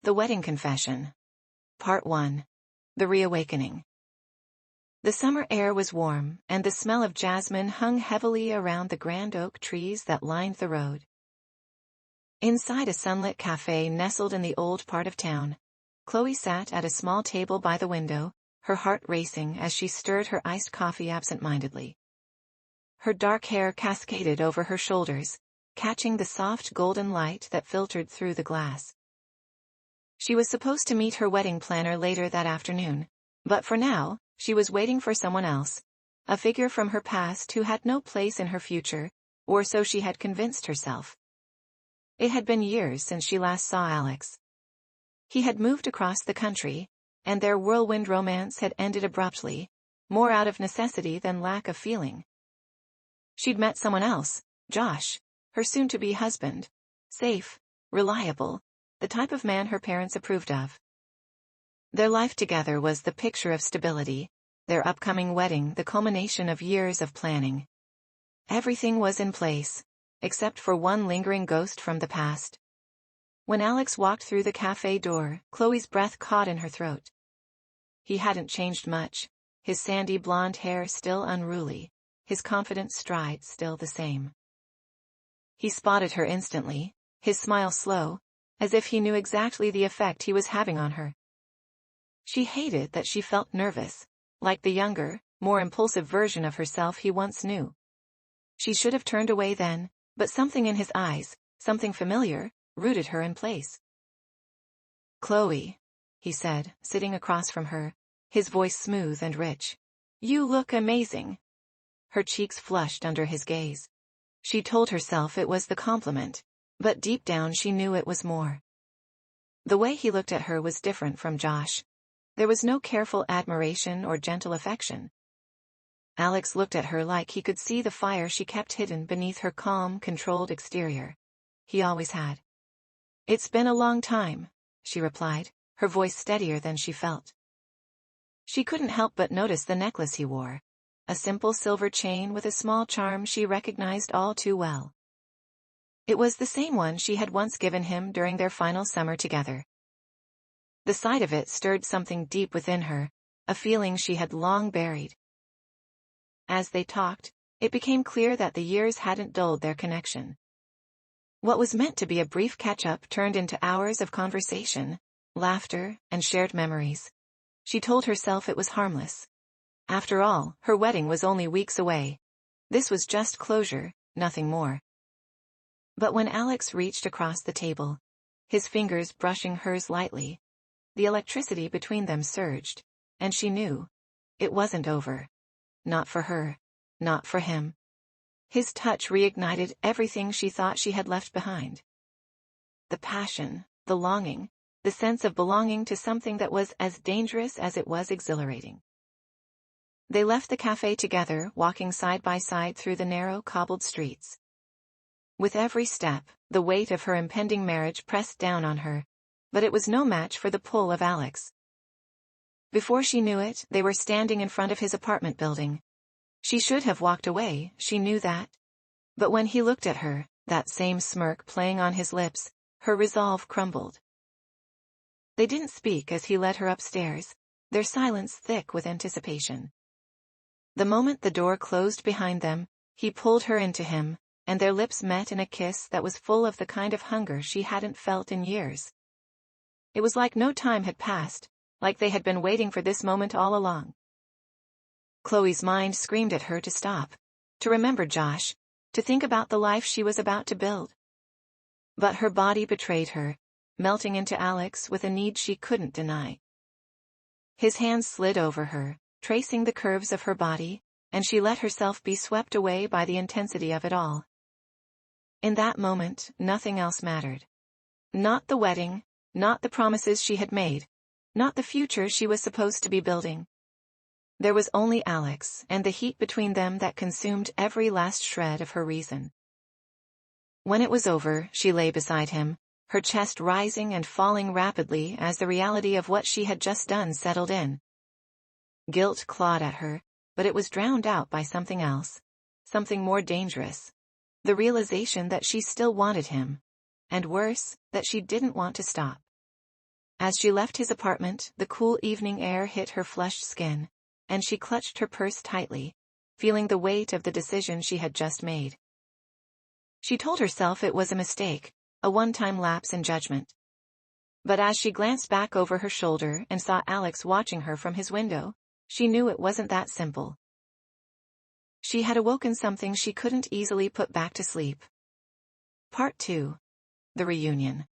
The Wedding Confession. Part 1. The Reawakening. The summer air was warm, and the smell of jasmine hung heavily around the grand oak trees that lined the road. Inside a sunlit cafe nestled in the old part of town, Chloe sat at a small table by the window, her heart racing as she stirred her iced coffee absent-mindedly. Her dark hair cascaded over her shoulders, catching the soft golden light that filtered through the glass. She was supposed to meet her wedding planner later that afternoon, but for now, she was waiting for someone else, a figure from her past who had no place in her future, or so she had convinced herself. It had been years since she last saw Alex. He had moved across the country, and their whirlwind romance had ended abruptly, more out of necessity than lack of feeling. She'd met someone else, Josh, her soon-to-be husband, safe, reliable, the type of man her parents approved of. Their life together was the picture of stability, their upcoming wedding the culmination of years of planning. Everything was in place, except for one lingering ghost from the past. When Alex walked through the cafe door, Chloe's breath caught in her throat. He hadn't changed much, his sandy blonde hair still unruly, his confident stride still the same. He spotted her instantly, his smile slow, as if he knew exactly the effect he was having on her. She hated that she felt nervous, like the younger, more impulsive version of herself he once knew. She should have turned away then, but something in his eyes, something familiar, rooted her in place. "Chloe," he said, sitting across from her, his voice smooth and rich. "You look amazing." Her cheeks flushed under his gaze. She told herself it was the compliment, but deep down she knew it was more. The way he looked at her was different from Josh. There was no careful admiration or gentle affection. Alex looked at her like he could see the fire she kept hidden beneath her calm, controlled exterior. He always had. "It's been a long time," she replied, her voice steadier than she felt. She couldn't help but notice the necklace he wore, a simple silver chain with a small charm she recognized all too well. It was the same one she had once given him during their final summer together. The sight of it stirred something deep within her, a feeling she had long buried. As they talked, it became clear that the years hadn't dulled their connection. What was meant to be a brief catch-up turned into hours of conversation, laughter, and shared memories. She told herself it was harmless. After all, her wedding was only weeks away. This was just closure, nothing more. But when Alex reached across the table, his fingers brushing hers lightly, the electricity between them surged, and she knew. It wasn't over. Not for her. Not for him. His touch reignited everything she thought she had left behind. The passion, the longing, the sense of belonging to something that was as dangerous as it was exhilarating. They left the cafe together, walking side by side through the narrow, cobbled streets. With every step, the weight of her impending marriage pressed down on her, but it was no match for the pull of Alex. Before she knew it, they were standing in front of his apartment building. She should have walked away, she knew that. But when he looked at her, that same smirk playing on his lips, her resolve crumbled. They didn't speak as he led her upstairs, their silence thick with anticipation. The moment the door closed behind them, he pulled her into him, and their lips met in a kiss that was full of the kind of hunger she hadn't felt in years. It was like no time had passed, like they had been waiting for this moment all along. Chloe's mind screamed at her to stop, to remember Josh, to think about the life she was about to build. But her body betrayed her, melting into Alex with a need she couldn't deny. His hands slid over her, tracing the curves of her body, and she let herself be swept away by the intensity of it all. In that moment, nothing else mattered. Not the wedding, not the promises she had made, not the future she was supposed to be building. There was only Alex and the heat between them that consumed every last shred of her reason. When it was over, she lay beside him, her chest rising and falling rapidly as the reality of what she had just done settled in. Guilt clawed at her, but it was drowned out by something else, something more dangerous. The realization that she still wanted him, and worse, that she didn't want to stop. As she left his apartment, the cool evening air hit her flushed skin, and she clutched her purse tightly, feeling the weight of the decision she had just made. She told herself it was a mistake, a one-time lapse in judgment. But as she glanced back over her shoulder and saw Alex watching her from his window, she knew it wasn't that simple. She had awoken something she couldn't easily put back to sleep. Part 2. The Reunion.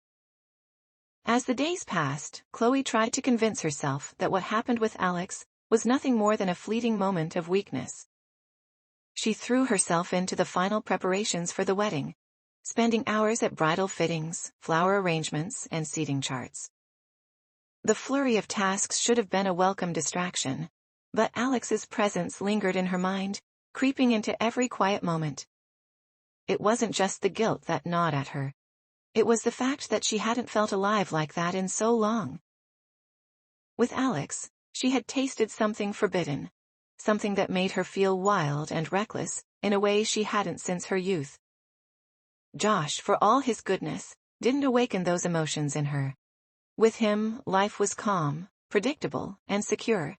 As the days passed, Chloe tried to convince herself that what happened with Alex was nothing more than a fleeting moment of weakness. She threw herself into the final preparations for the wedding, spending hours at bridal fittings, flower arrangements, and seating charts. The flurry of tasks should have been a welcome distraction, but Alex's presence lingered in her mind, creeping into every quiet moment. It wasn't just the guilt that gnawed at her. It was the fact that she hadn't felt alive like that in so long. With Alex, she had tasted something forbidden, something that made her feel wild and reckless in a way she hadn't since her youth. Josh, for all his goodness, didn't awaken those emotions in her. With him, life was calm, predictable, and secure.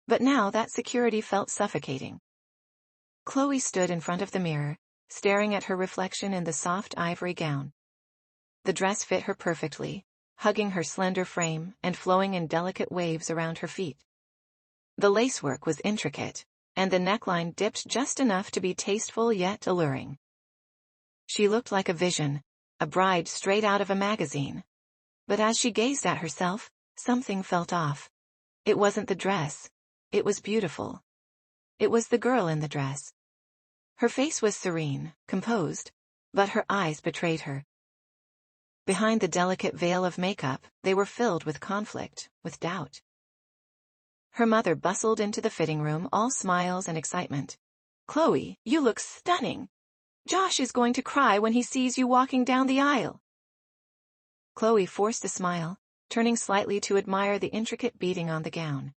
But now that security felt suffocating. Chloe stood in front of the mirror, staring at her reflection in the soft ivory gown. The dress fit her perfectly, hugging her slender frame and flowing in delicate waves around her feet. The lacework was intricate, and the neckline dipped just enough to be tasteful yet alluring. She looked like a vision, a bride straight out of a magazine. But as she gazed at herself, something felt off. It wasn't the dress. It was beautiful. It was the girl in the dress. Her face was serene, composed, but her eyes betrayed her. Behind the delicate veil of makeup, they were filled with conflict, with doubt. Her mother bustled into the fitting room, all smiles and excitement. "Chloe, you look stunning! Josh is going to cry when he sees you walking down the aisle." Chloe forced a smile, turning slightly to admire the intricate beading on the gown.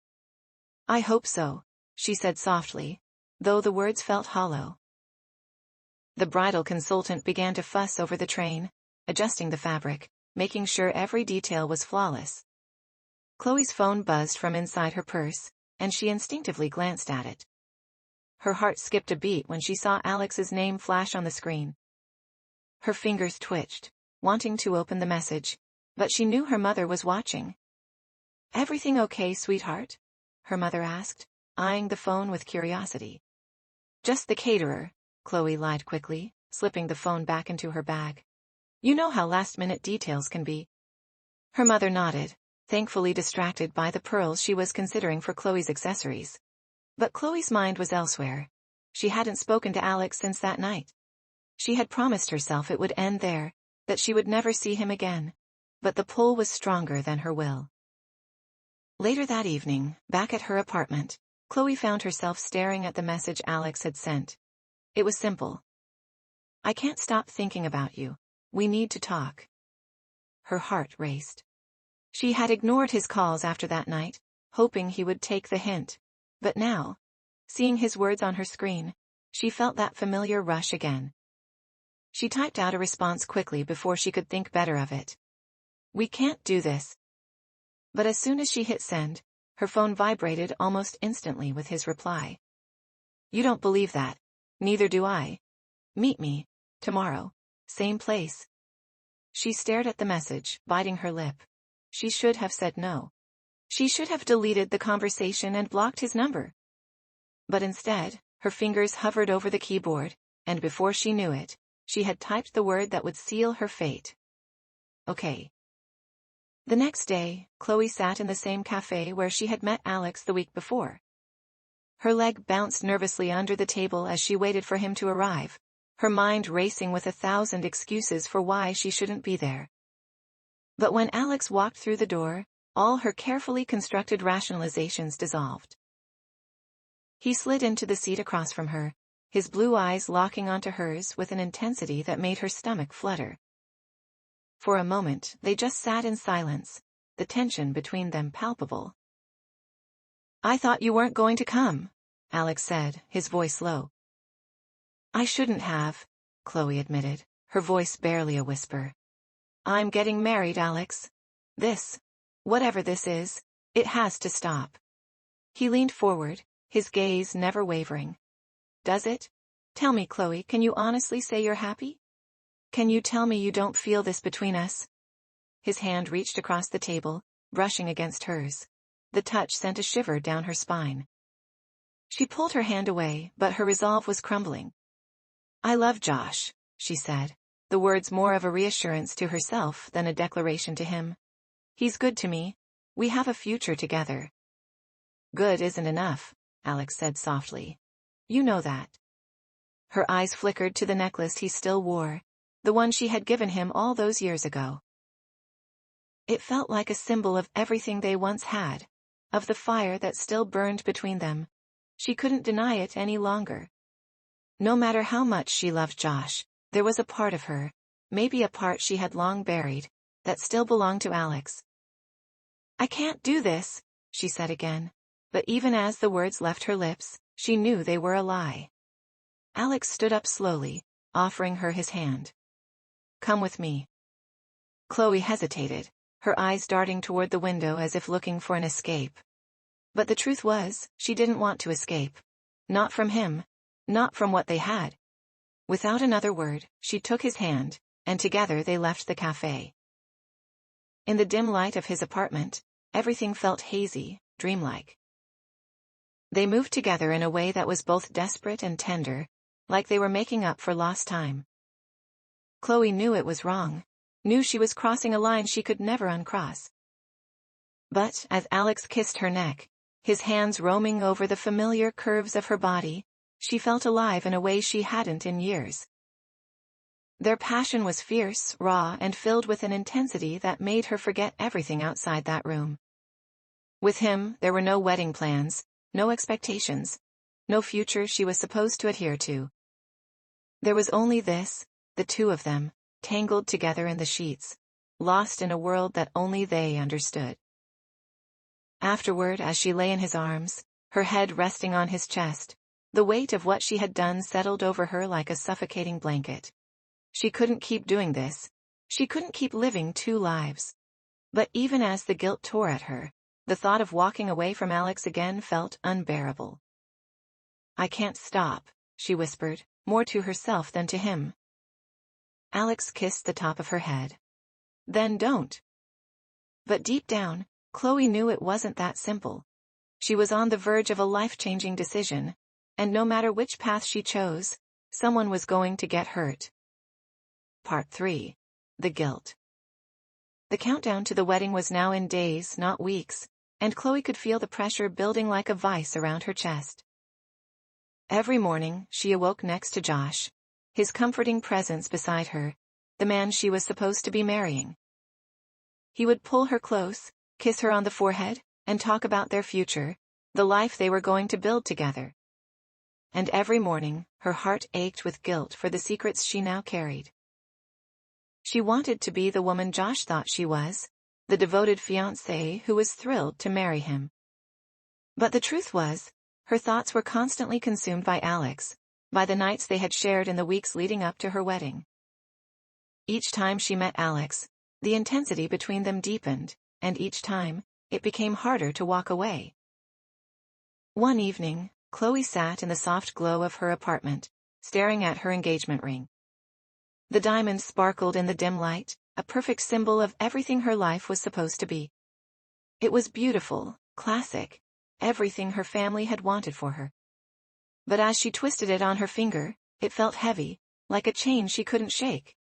"I hope so," she said softly, though the words felt hollow. The bridal consultant began to fuss over the train, adjusting the fabric, making sure every detail was flawless. Chloe's phone buzzed from inside her purse, and she instinctively glanced at it. Her heart skipped a beat when she saw Alex's name flash on the screen. Her fingers twitched, wanting to open the message, but she knew her mother was watching. "Everything okay, sweetheart?" her mother asked, eyeing the phone with curiosity. "Just the caterer," Chloe lied quickly, slipping the phone back into her bag. "You know how last-minute details can be." Her mother nodded, thankfully distracted by the pearls she was considering for Chloe's accessories. But Chloe's mind was elsewhere. She hadn't spoken to Alex since that night. She had promised herself it would end there, that she would never see him again, but the pull was stronger than her will. Later that evening, back at her apartment, Chloe found herself staring at the message Alex had sent. It was simple. "I can't stop thinking about you. We need to talk." Her heart raced. She had ignored his calls after that night, hoping he would take the hint. But now, seeing his words on her screen, she felt that familiar rush again. She typed out a response quickly before she could think better of it. "We can't do this." But as soon as she hit send, her phone vibrated almost instantly with his reply. "You don't believe that. Neither do I. Meet me, tomorrow, same place." She stared at the message, biting her lip. She should have said no. She should have deleted the conversation and blocked his number. But instead, her fingers hovered over the keyboard, and before she knew it, she had typed the word that would seal her fate. "Okay." The next day, Chloe sat in the same cafe where she had met Alex the week before. Her leg bounced nervously under the table as she waited for him to arrive, her mind racing with 1,000 excuses for why she shouldn't be there. But when Alex walked through the door, all her carefully constructed rationalizations dissolved. He slid into the seat across from her, his blue eyes locking onto hers with an intensity that made her stomach flutter. For a moment, they just sat in silence, the tension between them palpable. "I thought you weren't going to come," Alex said, his voice low. "I shouldn't have," Chloe admitted, her voice barely a whisper. "I'm getting married, Alex. This Whatever this is, it has to stop. He leaned forward, his gaze never wavering. Does it? Tell me, Chloe, can you honestly say you're happy? Can you tell me you don't feel this between us? His hand reached across the table, brushing against hers. The touch sent a shiver down her spine. She pulled her hand away, but her resolve was crumbling. I love Josh, she said, the words more of a reassurance to herself than a declaration to him. He's good to me. We have a future together. Good isn't enough, Alex said softly. You know that. Her eyes flickered to the necklace he still wore, the one she had given him all those years ago. It felt like a symbol of everything they once had, of the fire that still burned between them. She couldn't deny it any longer. No matter how much she loved Josh, there was a part of her, maybe a part she had long buried, that still belonged to Alex. I can't do this, she said again, but even as the words left her lips, she knew they were a lie. Alex stood up slowly, offering her his hand. Come with me. Chloe hesitated, her eyes darting toward the window as if looking for an escape. But the truth was, she didn't want to escape. Not from him. Not from what they had. Without another word, she took his hand, and together they left the cafe. In the dim light of his apartment, everything felt hazy, dreamlike. They moved together in a way that was both desperate and tender, like they were making up for lost time. Chloe knew it was wrong, knew she was crossing a line she could never uncross. But as Alex kissed her neck, his hands roaming over the familiar curves of her body, she felt alive in a way she hadn't in years. Their passion was fierce, raw, and filled with an intensity that made her forget everything outside that room. With him, there were no wedding plans, no expectations, no future she was supposed to adhere to. There was only this, the two of them, tangled together in the sheets, lost in a world that only they understood. Afterward, as she lay in his arms, her head resting on his chest, the weight of what she had done settled over her like a suffocating blanket. She couldn't keep doing this. She couldn't keep living two lives. But even as the guilt tore at her, the thought of walking away from Alex again felt unbearable. I can't stop, she whispered, more to herself than to him. Alex kissed the top of her head. Then don't. But deep down, Chloe knew it wasn't that simple. She was on the verge of a life-changing decision, and no matter which path she chose, someone was going to get hurt. Part 3. The Guilt. The countdown to the wedding was now in days, not weeks, and Chloe could feel the pressure building like a vice around her chest. Every morning, she awoke next to Josh, his comforting presence beside her, the man she was supposed to be marrying. He would pull her close, kiss her on the forehead, and talk about their future, the life they were going to build together. And every morning, her heart ached with guilt for the secrets she now carried. She wanted to be the woman Josh thought she was, the devoted fiancée who was thrilled to marry him. But the truth was, her thoughts were constantly consumed by Alex, by the nights they had shared in the weeks leading up to her wedding. Each time she met Alex, the intensity between them deepened, and each time, it became harder to walk away. One evening, Chloe sat in the soft glow of her apartment, staring at her engagement ring. The diamonds sparkled in the dim light, a perfect symbol of everything her life was supposed to be. It was beautiful, classic, everything her family had wanted for her. But as she twisted it on her finger, it felt heavy, like a chain she couldn't shake.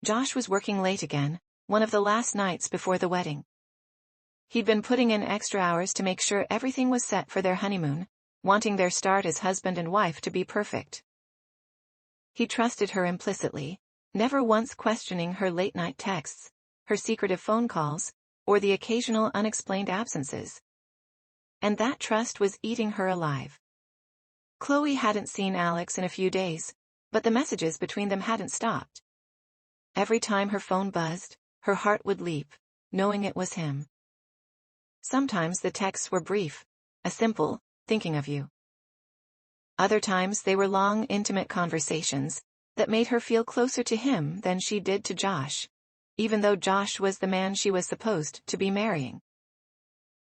Josh was working late again, one of the last nights before the wedding. He'd been putting in extra hours to make sure everything was set for their honeymoon, wanting their start as husband and wife to be perfect. He trusted her implicitly, never once questioning her late-night texts, her secretive phone calls, or the occasional unexplained absences. And that trust was eating her alive. Chloe hadn't seen Alex in a few days, but the messages between them hadn't stopped. Every time her phone buzzed, her heart would leap, knowing it was him. Sometimes the texts were brief, a simple, thinking of you. Other times they were long, intimate conversations that made her feel closer to him than she did to Josh. even though Josh was the man she was supposed to be marrying.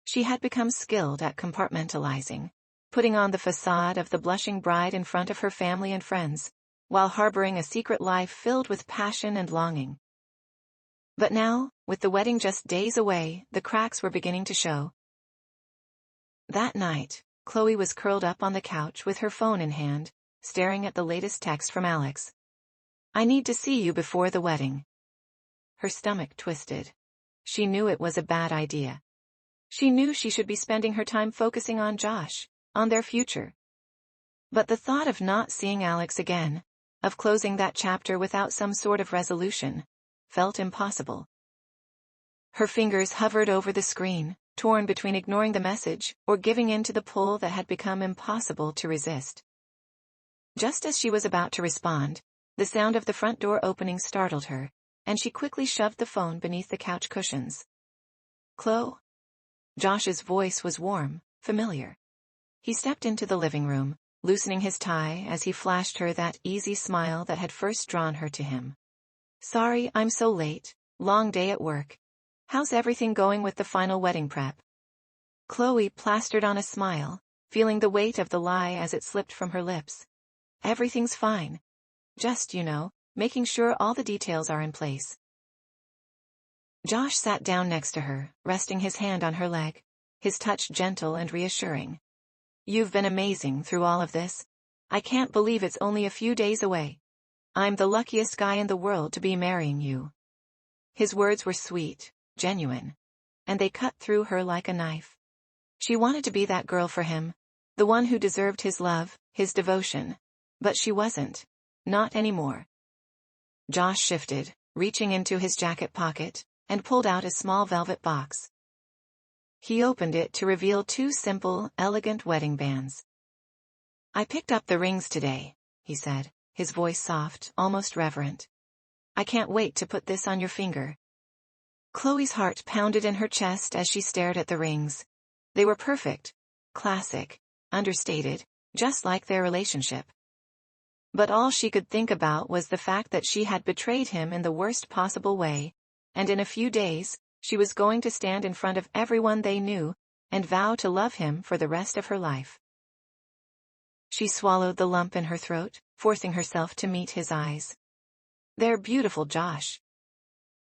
She had become skilled at compartmentalizing, putting on the facade of the blushing bride in front of her family and friends, while harboring a secret life filled with passion and longing. But now, with the wedding just days away, the cracks were beginning to show. That night, Chloe was curled up on the couch with her phone in hand, staring at the latest text from Alex. "I need to see you before the wedding." Her stomach twisted. She knew it was a bad idea. She knew she should be spending her time focusing on Josh, on their future. But the thought of not seeing Alex again, of closing that chapter without some sort of resolution, felt impossible. Her fingers hovered over the screen, torn between ignoring the message or giving in to the pull that had become impossible to resist. Just as she was about to respond, the sound of the front door opening startled her, and she quickly shoved the phone beneath the couch cushions. "Chloe?" Josh's voice was warm, familiar. He stepped into the living room, loosening his tie as he flashed her that easy smile that had first drawn her to him. "Sorry I'm so late, long day at work. How's everything going with the final wedding prep?" Chloe plastered on a smile, feeling the weight of the lie as it slipped from her lips. "Everything's fine. Just, making sure all the details are in place." Josh sat down next to her, resting his hand on her leg, his touch gentle and reassuring. "You've been amazing through all of this. I can't believe it's only a few days away. I'm the luckiest guy in the world to be marrying you." His words were sweet, genuine, and they cut through her like a knife. She wanted to be that girl for him, the one who deserved his love, his devotion, but she wasn't. Not anymore. Josh shifted, reaching into his jacket pocket, and pulled out a small velvet box. He opened it to reveal two simple, elegant wedding bands. "I picked up the rings today," he said, his voice soft, almost reverent. "I can't wait to put this on your finger." Chloe's heart pounded in her chest as she stared at the rings. They were perfect, classic, understated, just like their relationship. But all she could think about was the fact that she had betrayed him in the worst possible way, and in a few days, she was going to stand in front of everyone they knew and vow to love him for the rest of her life. She swallowed the lump in her throat, forcing herself to meet his eyes. "They're beautiful, Josh."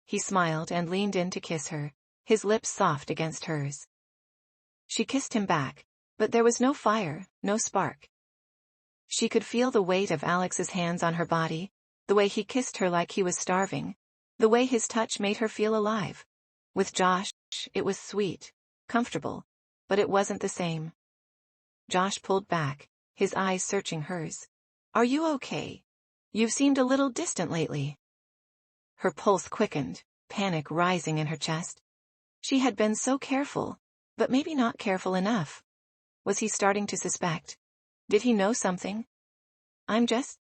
He smiled and leaned in to kiss her, his lips soft against hers. She kissed him back, but there was no fire, no spark. She could feel the weight of Alex's hands on her body, the way he kissed her like he was starving, the way his touch made her feel alive. With Josh, it was sweet, comfortable, but it wasn't the same. Josh pulled back, his eyes searching hers. "Are you okay? You've seemed a little distant lately." Her pulse quickened, panic rising in her chest. She had been so careful, but maybe not careful enough. Was he starting to suspect? Did he know something? "I'm just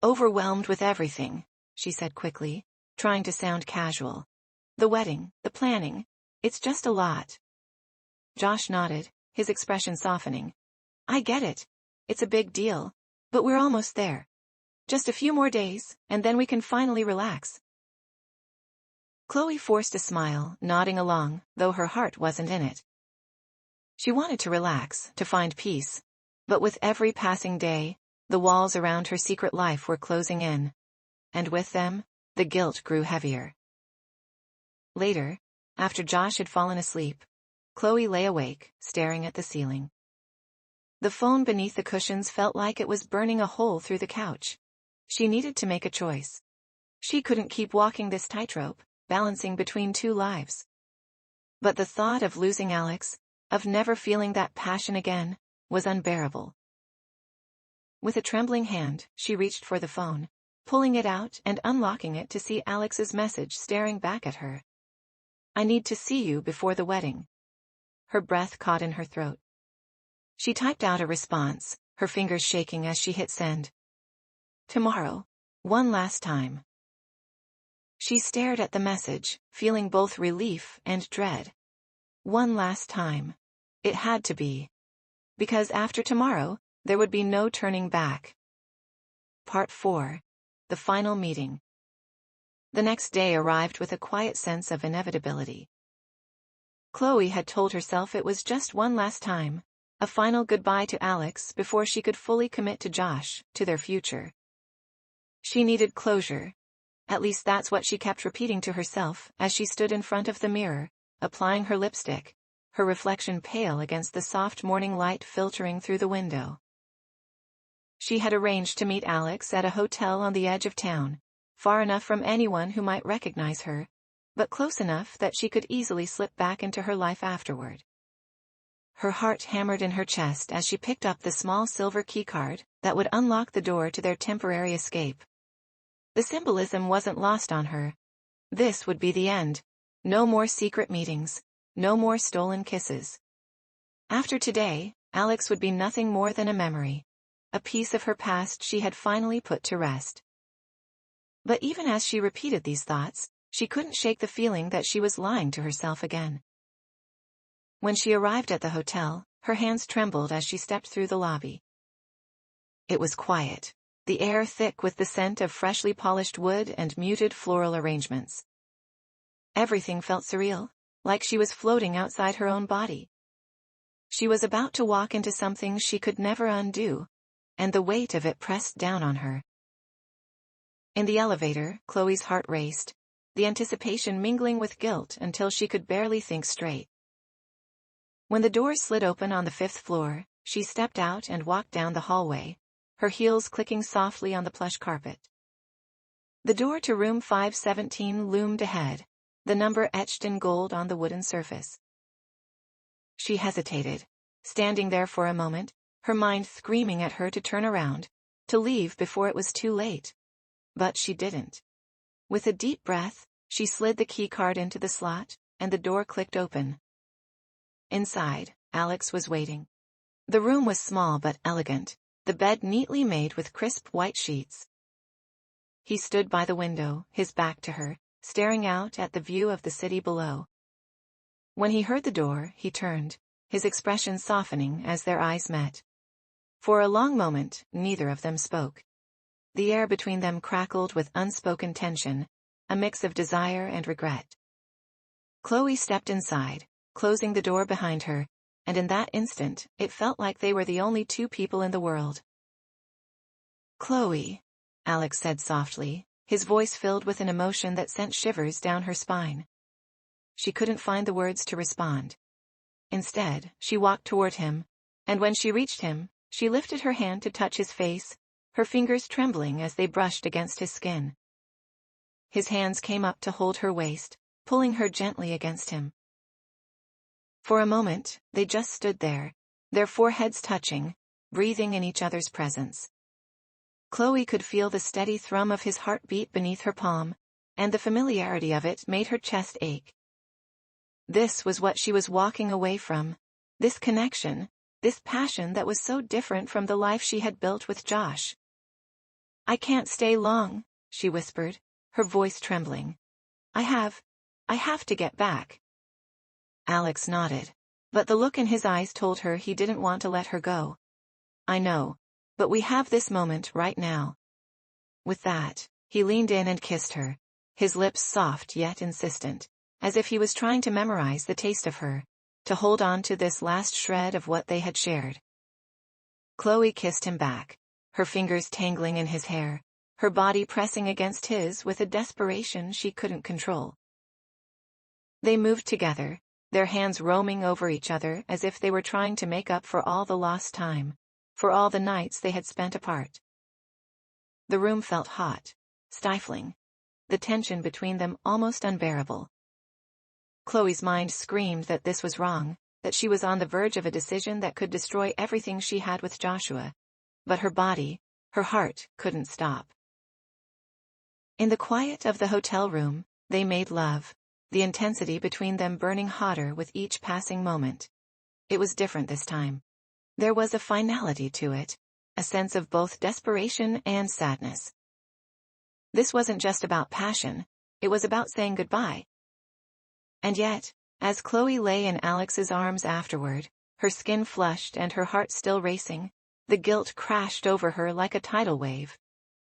overwhelmed with everything," she said quickly, trying to sound casual. "The wedding, the planning, it's just a lot." Josh nodded, his expression softening. "I get it. It's a big deal, but we're almost there. Just a few more days, and then we can finally relax." Chloe forced a smile, nodding along, though her heart wasn't in it. She wanted to relax, to find peace, but with every passing day, the walls around her secret life were closing in, and with them, the guilt grew heavier. Later, after Josh had fallen asleep, Chloe lay awake, staring at the ceiling. The phone beneath the cushions felt like it was burning a hole through the couch. She needed to make a choice. She couldn't keep walking this tightrope, balancing between two lives. But the thought of losing Alex, of never feeling that passion again, was unbearable. With a trembling hand, she reached for the phone, pulling it out and unlocking it to see Alex's message staring back at her. "I need to see you before the wedding." Her breath caught in her throat. She typed out a response, her fingers shaking as she hit send. "Tomorrow, one last time." She stared at the message, feeling both relief and dread. One last time. It had to be. Because after tomorrow, there would be no turning back. Part 4. The final meeting. The next day arrived with a quiet sense of inevitability. Chloe had told herself it was just one last time, a final goodbye to Alex before she could fully commit to Josh, to their future. She needed closure. At least that's what she kept repeating to herself as she stood in front of the mirror, applying her lipstick, her reflection pale against the soft morning light filtering through the window. She had arranged to meet Alex at a hotel on the edge of town, far enough from anyone who might recognize her, but close enough that she could easily slip back into her life afterward. Her heart hammered in her chest as she picked up the small silver keycard that would unlock the door to their temporary escape. The symbolism wasn't lost on her. This would be the end. No more secret meetings. No more stolen kisses. After today, Alex would be nothing more than a memory. A piece of her past she had finally put to rest. But even as she repeated these thoughts, she couldn't shake the feeling that she was lying to herself again. When she arrived at the hotel, her hands trembled as she stepped through the lobby. It was quiet, the air thick with the scent of freshly polished wood and muted floral arrangements. Everything felt surreal, like she was floating outside her own body. She was about to walk into something she could never undo, and the weight of it pressed down on her. In the elevator, Chloe's heart raced, the anticipation mingling with guilt until she could barely think straight. When the door slid open on the 5th floor, she stepped out and walked down the hallway, her heels clicking softly on the plush carpet. The door to room 517 loomed ahead, the number etched in gold on the wooden surface. She hesitated, standing there for a moment, her mind screaming at her to turn around, to leave before it was too late. But she didn't. With a deep breath, she slid the keycard into the slot, and the door clicked open. Inside, Alex was waiting. The room was small but elegant, the bed neatly made with crisp white sheets. He stood by the window, his back to her, staring out at the view of the city below. When he heard the door, he turned, his expression softening as their eyes met. For a long moment, neither of them spoke. The air between them crackled with unspoken tension, a mix of desire and regret. Chloe stepped inside, closing the door behind her, and in that instant, it felt like they were the only two people in the world. "Chloe," Alex said softly, his voice filled with an emotion that sent shivers down her spine. She couldn't find the words to respond. Instead, she walked toward him, and when she reached him, she lifted her hand to touch his face, her fingers trembling as they brushed against his skin. His hands came up to hold her waist, pulling her gently against him. For a moment, they just stood there, their foreheads touching, breathing in each other's presence. Chloe could feel the steady thrum of his heartbeat beneath her palm, and the familiarity of it made her chest ache. This was what she was walking away from, this connection, this passion that was so different from the life she had built with Josh. "I can't stay long," she whispered, her voice trembling. I have to get back." Alex nodded, but the look in his eyes told her he didn't want to let her go. "I know, but we have this moment right now." With that, he leaned in and kissed her, his lips soft yet insistent, as if he was trying to memorize the taste of her, to hold on to this last shred of what they had shared. Chloe kissed him back, her fingers tangling in his hair, her body pressing against his with a desperation she couldn't control. They moved together, their hands roaming over each other as if they were trying to make up for all the lost time, for all the nights they had spent apart. The room felt hot, stifling, the tension between them almost unbearable. Chloe's mind screamed that this was wrong, that she was on the verge of a decision that could destroy everything she had with Joshua, but her body, her heart, couldn't stop. In the quiet of the hotel room, they made love, the intensity between them burning hotter with each passing moment. It was different this time. There was a finality to it, a sense of both desperation and sadness. This wasn't just about passion, it was about saying goodbye. And yet, as Chloe lay in Alex's arms afterward, her skin flushed and her heart still racing, the guilt crashed over her like a tidal wave.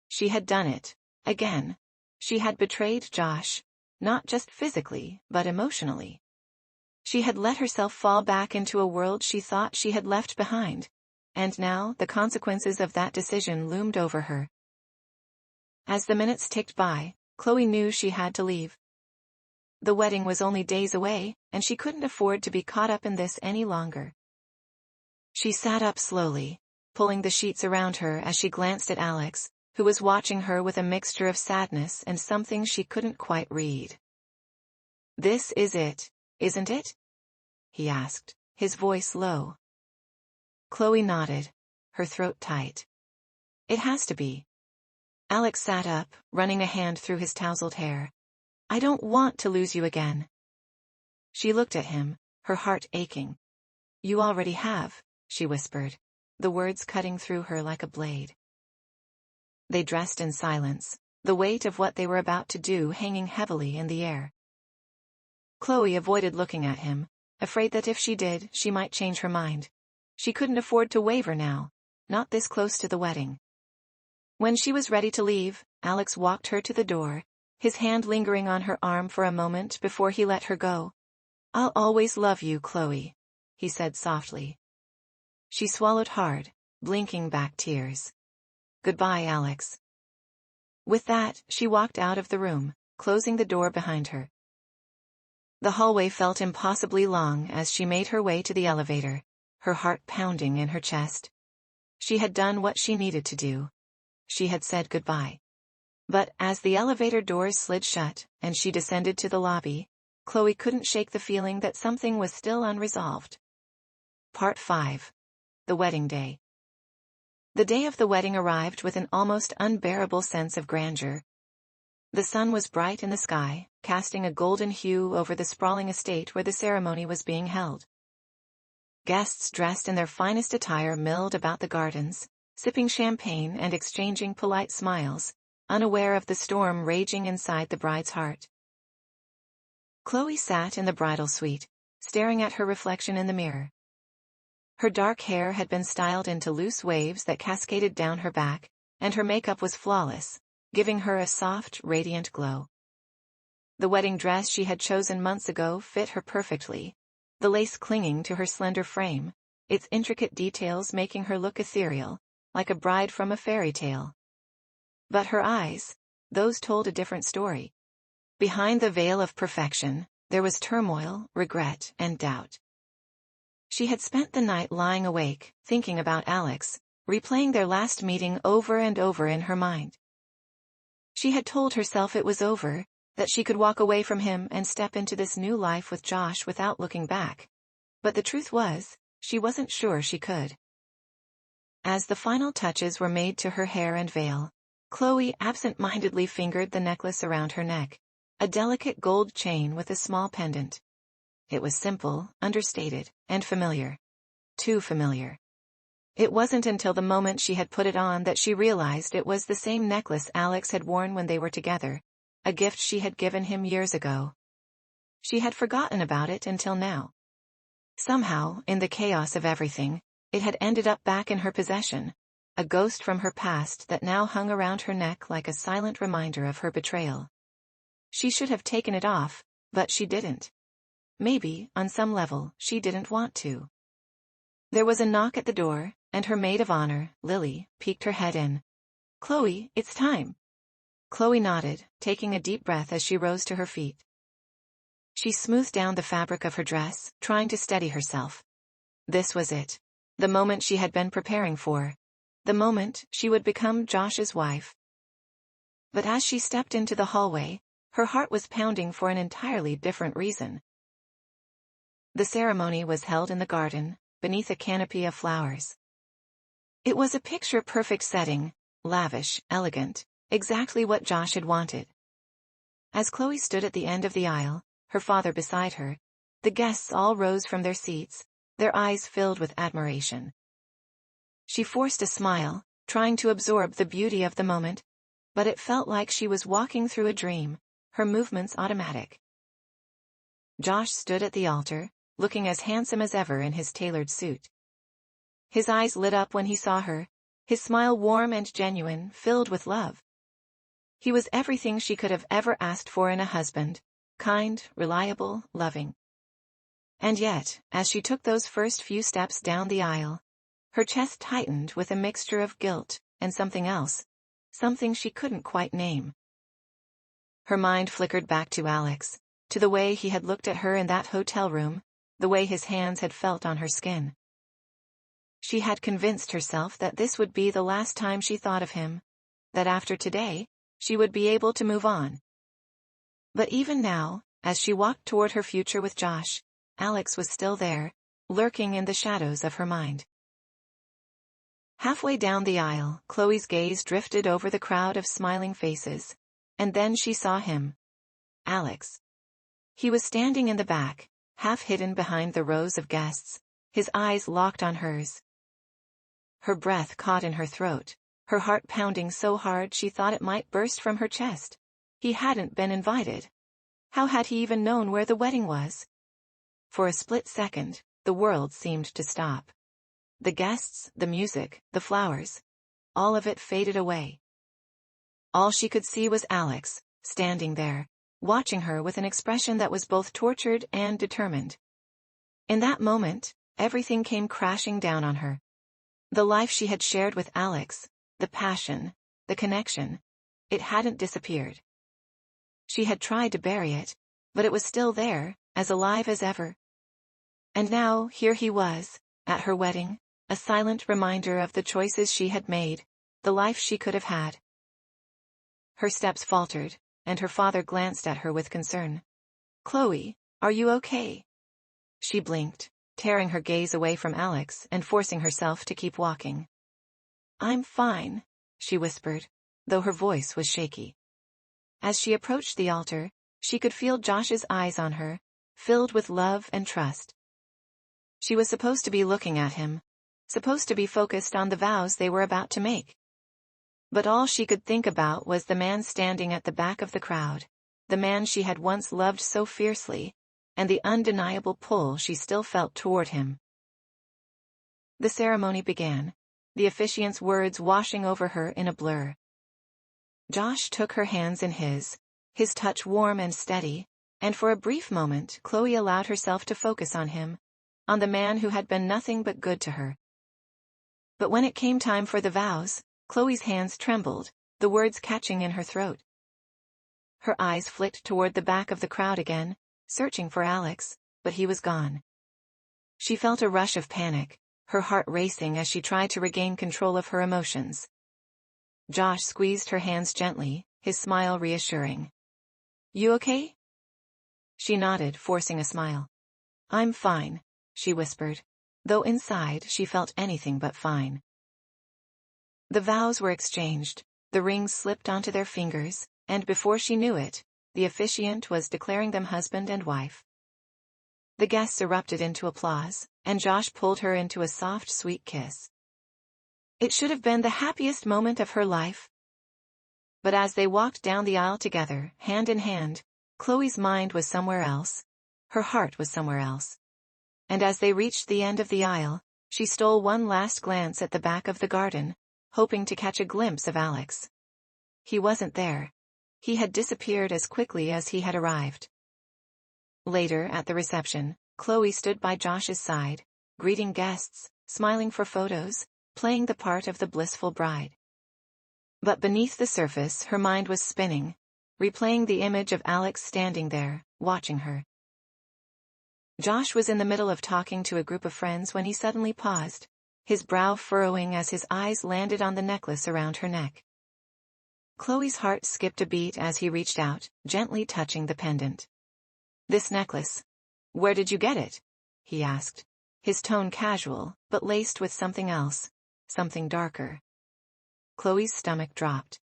She had done it, again. She had betrayed Josh, not just physically, but emotionally. She had let herself fall back into a world she thought she had left behind, and now the consequences of that decision loomed over her. As the minutes ticked by, Chloe knew she had to leave. The wedding was only days away, and she couldn't afford to be caught up in this any longer. She sat up slowly, pulling the sheets around her as she glanced at Alex, who was watching her with a mixture of sadness and something she couldn't quite read. "This is it, isn't it?" he asked, his voice low. Chloe nodded, her throat tight. "It has to be." Alex sat up, running a hand through his tousled hair. "I don't want to lose you again." She looked at him, her heart aching. "You already have," she whispered, the words cutting through her like a blade. They dressed in silence, the weight of what they were about to do hanging heavily in the air. Chloe avoided looking at him, afraid that if she did, she might change her mind. She couldn't afford to waver now, not this close to the wedding. When she was ready to leave, Alex walked her to the door, his hand lingering on her arm for a moment before he let her go. "I'll always love you, Chloe," he said softly. She swallowed hard, blinking back tears. "Goodbye, Alex." With that, she walked out of the room, closing the door behind her. The hallway felt impossibly long as she made her way to the elevator, her heart pounding in her chest. She had done what she needed to do. She had said goodbye. But as the elevator doors slid shut and she descended to the lobby, Chloe couldn't shake the feeling that something was still unresolved. Part 5. The wedding day. The day of the wedding arrived with an almost unbearable sense of grandeur. The sun was bright in the sky, casting a golden hue over the sprawling estate where the ceremony was being held. Guests dressed in their finest attire milled about the gardens, sipping champagne and exchanging polite smiles, unaware of the storm raging inside the bride's heart. Chloe sat in the bridal suite, staring at her reflection in the mirror. Her dark hair had been styled into loose waves that cascaded down her back, and her makeup was flawless, giving her a soft, radiant glow. The wedding dress she had chosen months ago fit her perfectly, the lace clinging to her slender frame, its intricate details making her look ethereal, like a bride from a fairy tale. But her eyes, those told a different story. Behind the veil of perfection, there was turmoil, regret, and doubt. She had spent the night lying awake, thinking about Alex, replaying their last meeting over and over in her mind. She had told herself it was over, that she could walk away from him and step into this new life with Josh without looking back. But the truth was, she wasn't sure she could. As the final touches were made to her hair and veil, Chloe absent-mindedly fingered the necklace around her neck, a delicate gold chain with a small pendant. It was simple, understated, and familiar. Too familiar. It wasn't until the moment she had put it on that she realized it was the same necklace Alex had worn when they were together, a gift she had given him years ago. She had forgotten about it until now. Somehow, in the chaos of everything, it had ended up back in her possession, a ghost from her past that now hung around her neck like a silent reminder of her betrayal. She should have taken it off, but she didn't. Maybe, on some level, she didn't want to. There was a knock at the door, and her maid of honor, Lily, peeked her head in. "Chloe, it's time." Chloe nodded, taking a deep breath as she rose to her feet. She smoothed down the fabric of her dress, trying to steady herself. This was it. The moment she had been preparing for. The moment she would become Josh's wife. But as she stepped into the hallway, her heart was pounding for an entirely different reason. The ceremony was held in the garden, beneath a canopy of flowers. It was a picture-perfect setting, lavish, elegant, exactly what Josh had wanted. As Chloe stood at the end of the aisle, her father beside her, the guests all rose from their seats, their eyes filled with admiration. She forced a smile, trying to absorb the beauty of the moment, but it felt like she was walking through a dream, her movements automatic. Josh stood at the altar, looking as handsome as ever in his tailored suit. His eyes lit up when he saw her, his smile warm and genuine, filled with love. He was everything she could have ever asked for in a husband: kind, reliable, loving. And yet, as she took those first few steps down the aisle, her chest tightened with a mixture of guilt and something else, something she couldn't quite name. Her mind flickered back to Alex, to the way he had looked at her in that hotel room, the way his hands had felt on her skin. She had convinced herself that this would be the last time she thought of him, that after today, she would be able to move on. But even now, as she walked toward her future with Josh, Alex was still there, lurking in the shadows of her mind. Halfway down the aisle, Chloe's gaze drifted over the crowd of smiling faces, and then she saw him. Alex. He was standing in the back, half hidden behind the rows of guests, his eyes locked on hers. Her breath caught in her throat, her heart pounding so hard she thought it might burst from her chest. He hadn't been invited. How had he even known where the wedding was? For a split second, the world seemed to stop. The guests, the music, the flowers, all of it faded away. All she could see was Alex, standing there, watching her with an expression that was both tortured and determined. In that moment, everything came crashing down on her. The life she had shared with Alex, the passion, the connection, it hadn't disappeared. She had tried to bury it, but it was still there, as alive as ever. And now, here he was, at her wedding, a silent reminder of the choices she had made, the life she could have had. Her steps faltered, and her father glanced at her with concern. "Chloe, are you okay?" She blinked, tearing her gaze away from Alex and forcing herself to keep walking. "I'm fine," she whispered, though her voice was shaky. As she approached the altar, she could feel Josh's eyes on her, filled with love and trust. She was supposed to be looking at him, supposed to be focused on the vows they were about to make. But all she could think about was the man standing at the back of the crowd, the man she had once loved so fiercely, and the undeniable pull she still felt toward him. The ceremony began, the officiant's words washing over her in a blur. Josh took her hands in his touch warm and steady, and for a brief moment Chloe allowed herself to focus on him, on the man who had been nothing but good to her. But when it came time for the vows, Chloe's hands trembled, the words catching in her throat. Her eyes flicked toward the back of the crowd again, searching for Alex, but he was gone. She felt a rush of panic, her heart racing as she tried to regain control of her emotions. Josh squeezed her hands gently, his smile reassuring. "You okay?" She nodded, forcing a smile. "I'm fine," she whispered, though inside she felt anything but fine. The vows were exchanged, the rings slipped onto their fingers, and before she knew it, the officiant was declaring them husband and wife. The guests erupted into applause, and Josh pulled her into a soft, sweet kiss. It should have been the happiest moment of her life. But as they walked down the aisle together, hand in hand, Chloe's mind was somewhere else, her heart was somewhere else. And as they reached the end of the aisle, she stole one last glance at the back of the garden, hoping to catch a glimpse of Alex. He wasn't there. He had disappeared as quickly as he had arrived. Later, at the reception, Chloe stood by Josh's side, greeting guests, smiling for photos, playing the part of the blissful bride. But beneath the surface her mind was spinning, replaying the image of Alex standing there, watching her. Josh was in the middle of talking to a group of friends when he suddenly paused, his brow furrowing as his eyes landed on the necklace around her neck. Chloe's heart skipped a beat as he reached out, gently touching the pendant. "This necklace. Where did you get it?" he asked, his tone casual, but laced with something else, something darker. Chloe's stomach dropped.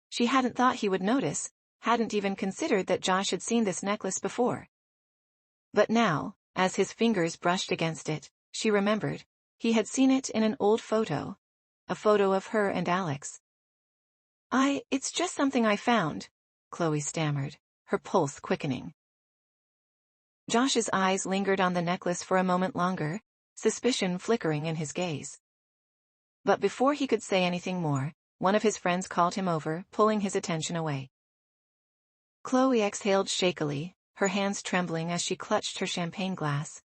She hadn't thought he would notice, hadn't even considered that Josh had seen this necklace before. But now, as his fingers brushed against it, she remembered, he had seen it in an old photo, a photo of her and Alex. It's just something I found," Chloe stammered, her pulse quickening. Josh's eyes lingered on the necklace for a moment longer, suspicion flickering in his gaze. But before he could say anything more, one of his friends called him over, pulling his attention away. Chloe exhaled shakily, her hands trembling as she clutched her champagne glass.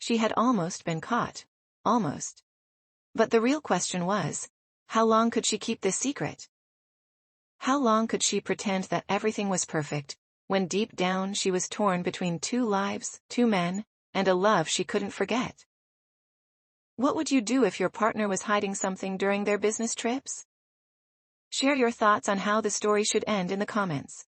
She had almost been caught. Almost. But the real question was, how long could she keep this secret? How long could she pretend that everything was perfect, when deep down she was torn between two lives, two men, and a love she couldn't forget? What would you do if your partner was hiding something during their business trips? Share your thoughts on how the story should end in the comments.